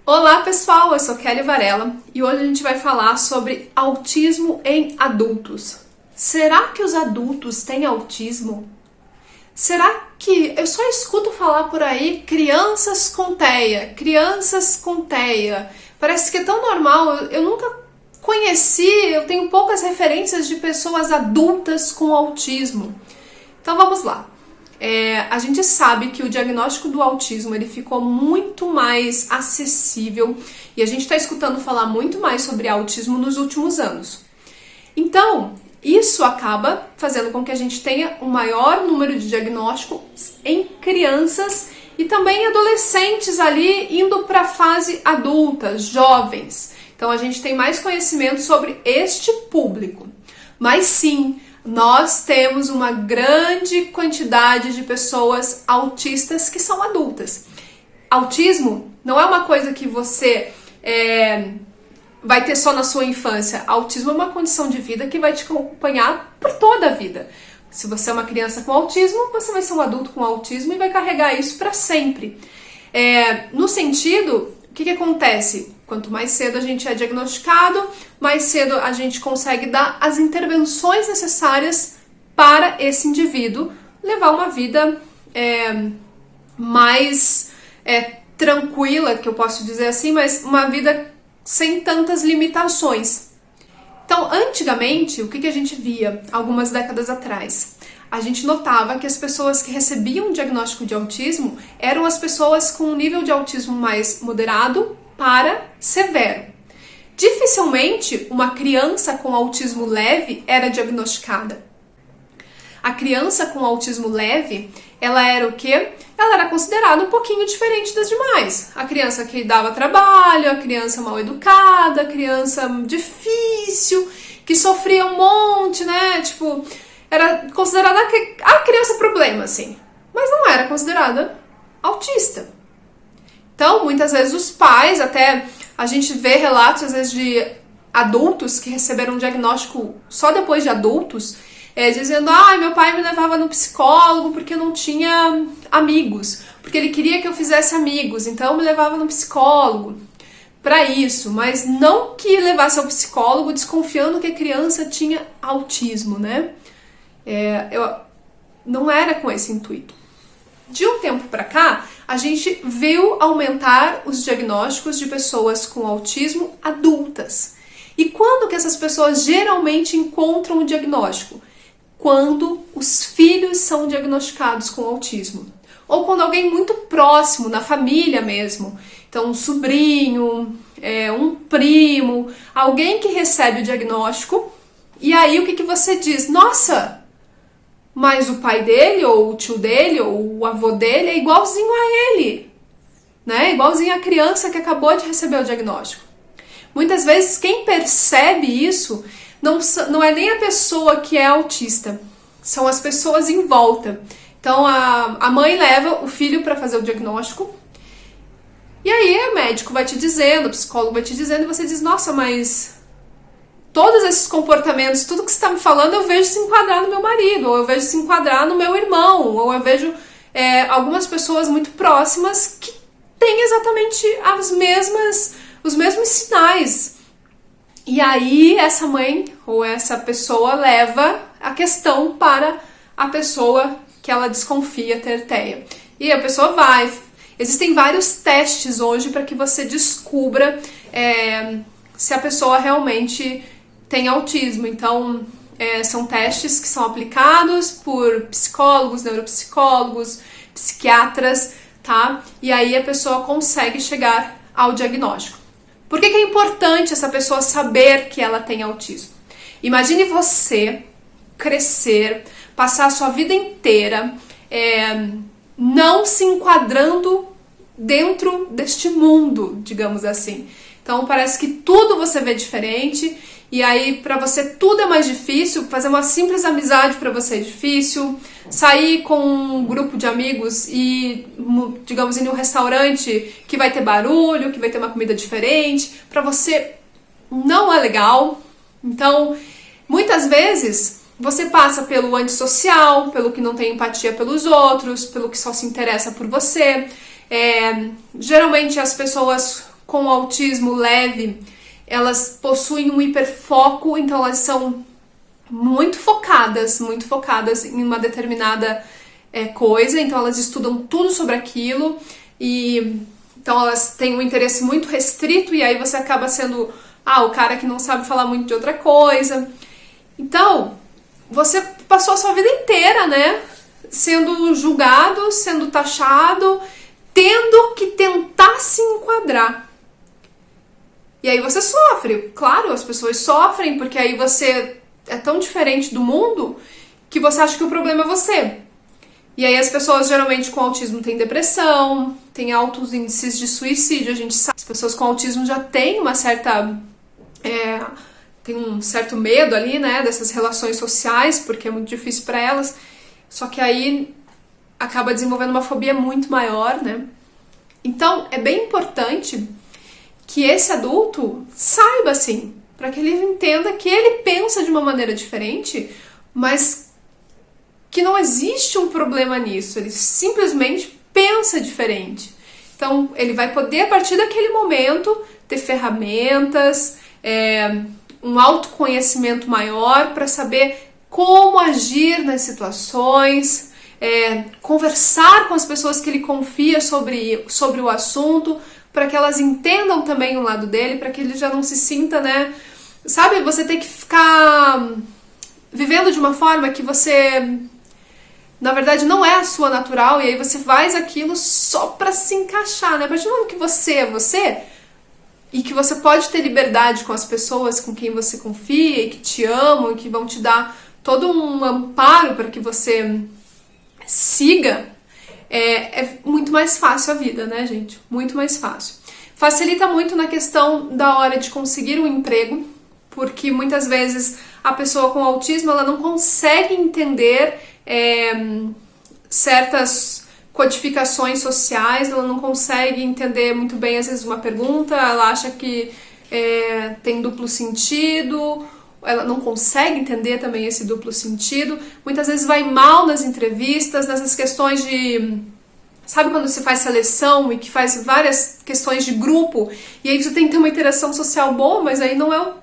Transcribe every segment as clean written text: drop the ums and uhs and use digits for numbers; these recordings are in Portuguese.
Olá pessoal, eu sou Kelly Varela e hoje a gente vai falar sobre autismo em adultos. Será que os adultos têm autismo? Será que eu só escuto falar por aí crianças com TEA, crianças com TEA? Parece que é tão normal, eu nunca conheci, eu tenho poucas referências de pessoas adultas com autismo. Então vamos lá. A gente sabe que o diagnóstico do autismo ele ficou muito mais acessível e a gente está escutando falar muito mais sobre autismo nos últimos anos. Então, isso acaba fazendo com que a gente tenha um maior número de diagnósticos em crianças e também adolescentes ali indo para a fase adulta, jovens. Então a gente tem mais conhecimento sobre este público. Mas sim, nós temos uma grande quantidade de pessoas autistas que são adultas. Autismo não é uma coisa que você vai ter só na sua infância. Autismo é uma condição de vida que vai te acompanhar por toda a vida. Se você é uma criança com autismo, você vai ser um adulto com autismo e vai carregar isso para sempre. No sentido, o que acontece? Quanto mais cedo a gente é diagnosticado, mais cedo a gente consegue dar as intervenções necessárias para esse indivíduo levar uma vida mais tranquila, que eu posso dizer assim, mas uma vida sem tantas limitações. Então, antigamente, o que a gente via algumas décadas atrás? A gente notava que as pessoas que recebiam o diagnóstico de autismo eram as pessoas com um nível de autismo mais moderado para severo. Dificilmente uma criança com autismo leve era diagnosticada. A criança com autismo leve, ela era o quê? Ela era considerada um pouquinho diferente das demais. A criança que dava trabalho, a criança mal educada, a criança difícil, que sofria um monte, né? Tipo, era considerada a criança problema, assim. Mas não era considerada autista. Então, muitas vezes os pais, até a gente vê relatos às vezes de adultos que receberam um diagnóstico só depois de adultos, dizendo, meu pai me levava no psicólogo porque eu não tinha amigos, porque ele queria que eu fizesse amigos, então me levava no psicólogo para isso, mas não que levasse ao psicólogo desconfiando que a criança tinha autismo, né? Não era com esse intuito. De um tempo para cá, a gente viu aumentar os diagnósticos de pessoas com autismo adultas. E quando que essas pessoas geralmente encontram o diagnóstico? Quando os filhos são diagnosticados com autismo. Ou quando alguém muito próximo, na família mesmo. Então, um sobrinho, um primo, alguém que recebe o diagnóstico. E aí, o que você diz? Nossa! Mas o pai dele, ou o tio dele, ou o avô dele é igualzinho a ele, né? Igualzinho a criança que acabou de receber o diagnóstico. Muitas vezes quem percebe isso não é nem a pessoa que é autista, são as pessoas em volta. Então a mãe leva o filho para fazer o diagnóstico e aí o médico vai te dizendo, o psicólogo vai te dizendo e você diz, nossa, mas todos esses comportamentos, tudo que você está me falando, eu vejo se enquadrar no meu marido, ou eu vejo se enquadrar no meu irmão, ou eu vejo algumas pessoas muito próximas que têm exatamente os mesmos sinais. E aí essa mãe ou essa pessoa leva a questão para a pessoa que ela desconfia ter TEA. E a pessoa vai. Existem vários testes hoje para que você descubra se a pessoa realmente tem autismo. Então, são testes que são aplicados por psicólogos, neuropsicólogos, psiquiatras, tá? E aí a pessoa consegue chegar ao diagnóstico. Por que é importante essa pessoa saber que ela tem autismo? Imagine você crescer, passar a sua vida inteira não se enquadrando dentro deste mundo, digamos assim. Então parece que tudo você vê diferente. E aí, pra você tudo é mais difícil, fazer uma simples amizade pra você é difícil, sair com um grupo de amigos e, digamos, ir num restaurante que vai ter barulho, que vai ter uma comida diferente, pra você não é legal. Então, muitas vezes, você passa pelo antissocial, pelo que não tem empatia pelos outros, pelo que só se interessa por você. Geralmente as pessoas com autismo leve, elas possuem um hiperfoco, então elas são muito focadas em uma determinada coisa, então elas estudam tudo sobre aquilo, e então elas têm um interesse muito restrito, e aí você acaba sendo o cara que não sabe falar muito de outra coisa. Então, você passou a sua vida inteira, né, sendo julgado, sendo taxado, tendo que tentar se enquadrar. E aí você sofre. Claro, as pessoas sofrem, porque aí você é tão diferente do mundo que você acha que o problema é você. E aí as pessoas geralmente com autismo têm depressão, têm altos índices de suicídio, a gente sabe. As pessoas com autismo já têm uma certa... tem um certo medo ali, né, dessas relações sociais, porque é muito difícil para elas. Só que aí acaba desenvolvendo uma fobia muito maior, né? Então, é bem importante que esse adulto saiba, assim, para que ele entenda que ele pensa de uma maneira diferente, mas que não existe um problema nisso, ele simplesmente pensa diferente. Então, ele vai poder, a partir daquele momento, ter ferramentas, um autoconhecimento maior para saber como agir nas situações, conversar com as pessoas que ele confia sobre o assunto, para que elas entendam também o lado dele, para que ele já não se sinta, né? Sabe, você tem que ficar vivendo de uma forma que você, na verdade, não é a sua natural, e aí você faz aquilo só para se encaixar, né? A partir do momento que você é você, e que você pode ter liberdade com as pessoas com quem você confia, e que te amam, e que vão te dar todo um amparo para que você siga, é muito mais fácil a vida, né, gente? Muito mais fácil. Facilita muito na questão da hora de conseguir um emprego, porque muitas vezes a pessoa com autismo ela não consegue entender certas codificações sociais, ela não consegue entender muito bem, às vezes, uma pergunta, ela acha que tem duplo sentido, ela não consegue entender também esse duplo sentido, muitas vezes vai mal nas entrevistas, nessas questões de... Sabe quando você faz seleção e que faz várias questões de grupo, e aí você tem que ter uma interação social boa, mas aí não é...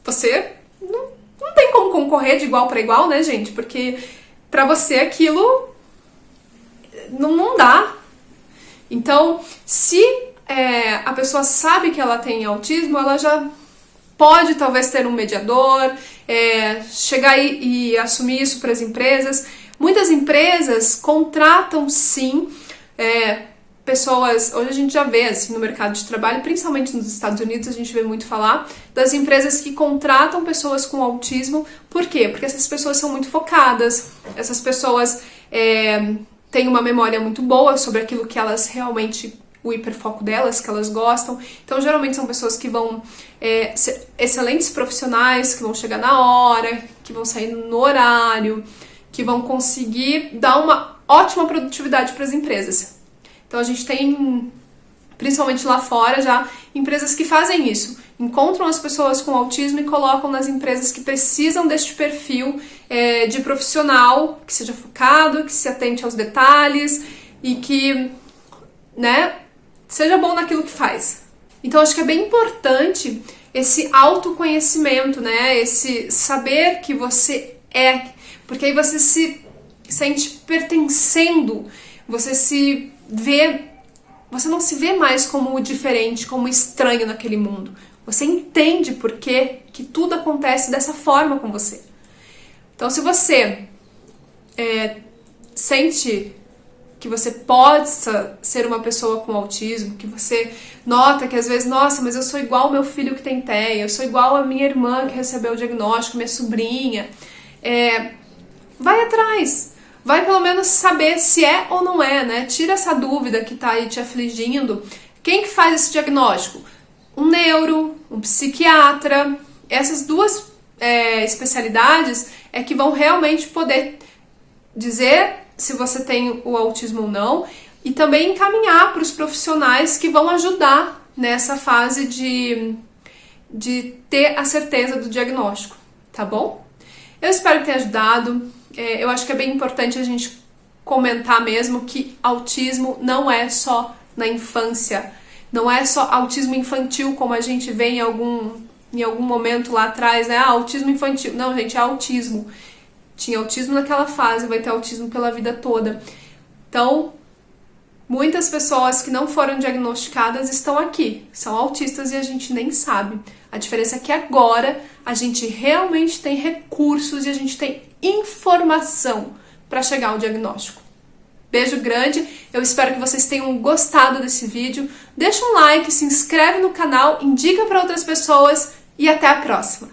Você não tem como concorrer de igual para igual, né, gente? Porque pra você aquilo não dá. Então, se a pessoa sabe que ela tem autismo, ela já pode talvez ter um mediador, chegar e assumir isso para as empresas. Muitas empresas contratam, sim, pessoas... Hoje a gente já vê assim, no mercado de trabalho, principalmente nos Estados Unidos, a gente vê muito falar das empresas que contratam pessoas com autismo. Por quê? Porque essas pessoas são muito focadas, essas pessoas têm uma memória muito boa sobre aquilo que elas realmente... o hiperfoco delas, que elas gostam. Então, geralmente são pessoas que vão ser excelentes profissionais, que vão chegar na hora, que vão sair no horário, que vão conseguir dar uma ótima produtividade para as empresas. Então, a gente tem, principalmente lá fora, já empresas que fazem isso. Encontram as pessoas com autismo e colocam nas empresas que precisam deste perfil de profissional, que seja focado, que se atente aos detalhes e que, né, seja bom naquilo que faz. Então, acho que é bem importante esse autoconhecimento, né? Esse saber que você é, porque aí você se sente pertencendo, você se vê, você não se vê mais como o diferente, como o estranho naquele mundo. Você entende por que tudo acontece dessa forma com você. Então, se você sente que você possa ser uma pessoa com autismo, que você nota que às vezes, nossa, mas eu sou igual ao meu filho que tem TEA, eu sou igual a minha irmã que recebeu o diagnóstico, minha sobrinha, vai atrás, vai pelo menos saber se é ou não é, né? Tira essa dúvida que tá aí te afligindo. Quem que faz esse diagnóstico? Um neuro, um psiquiatra, essas duas especialidades que vão realmente poder dizer se você tem o autismo ou não, e também encaminhar para os profissionais que vão ajudar nessa fase de ter a certeza do diagnóstico, tá bom? Eu espero que tenha ajudado. Eu acho que é bem importante a gente comentar mesmo que autismo não é só na infância. Não é só autismo infantil, como a gente vê em algum momento lá atrás, né? Ah, autismo infantil. Não, gente, é autismo. Tinha autismo naquela fase, vai ter autismo pela vida toda. Então, muitas pessoas que não foram diagnosticadas estão aqui, são autistas e a gente nem sabe. A diferença é que agora a gente realmente tem recursos e a gente tem informação para chegar ao diagnóstico. Beijo grande, eu espero que vocês tenham gostado desse vídeo. Deixa um like, se inscreve no canal, indica para outras pessoas e até a próxima!